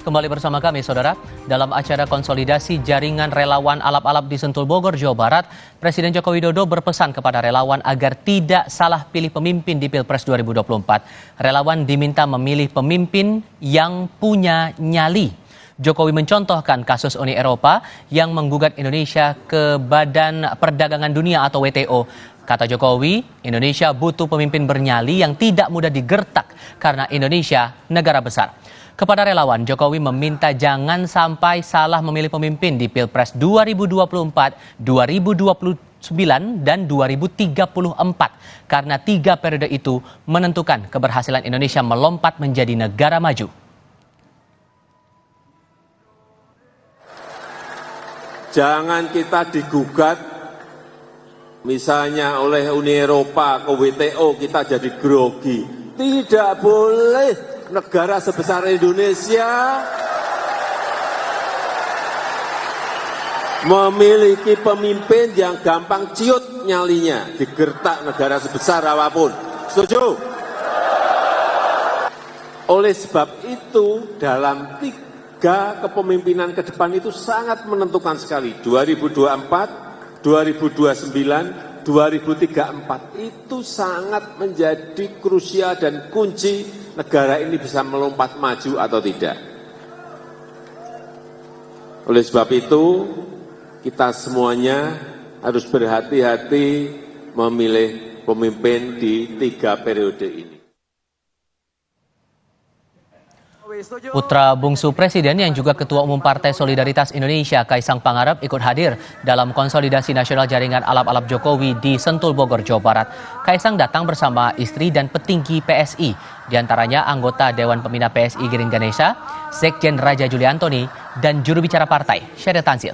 Kembali bersama kami, Saudara. Dalam acara konsolidasi jaringan relawan alap-alap di Sentul Bogor, Jawa Barat, Presiden Joko Widodo berpesan kepada relawan agar tidak salah pilih pemimpin di Pilpres 2024. Relawan diminta memilih pemimpin yang punya nyali. Jokowi mencontohkan kasus Uni Eropa yang menggugat Indonesia ke Badan Perdagangan Dunia atau WTO. Kata Jokowi, Indonesia butuh pemimpin bernyali yang tidak mudah digertak karena Indonesia negara besar. Kepada relawan, Jokowi meminta jangan sampai salah memilih pemimpin di Pilpres 2024, 2029, dan 2034. Karena 3 periode itu menentukan keberhasilan Indonesia melompat menjadi negara maju. Jangan kita digugat, misalnya oleh Uni Eropa ke WTO kita jadi grogi. Tidak boleh. Negara sebesar Indonesia memiliki pemimpin yang gampang ciut nyalinya, digertak negara sebesar apapun. Setuju? Oleh sebab itu, dalam 3 kepemimpinan ke depan itu sangat menentukan sekali. 2024, 2029, 2034 itu sangat menjadi krusial dan kunci negara ini bisa melompat maju atau tidak. Oleh sebab itu, kita semuanya harus berhati-hati memilih pemimpin di 3 periode ini. Putra bungsu Presiden yang juga Ketua Umum Partai Solidaritas Indonesia, Kaisang Pangarep, ikut hadir dalam konsolidasi nasional jaringan alap-alap Jokowi di Sentul Bogor, Jawa Barat. Kaisang datang bersama istri dan petinggi PSI, diantaranya anggota Dewan Pembina PSI Giring Ganesha, Sekjen Raja Juli Antoni, dan juru bicara partai, Sheryl Tanzil.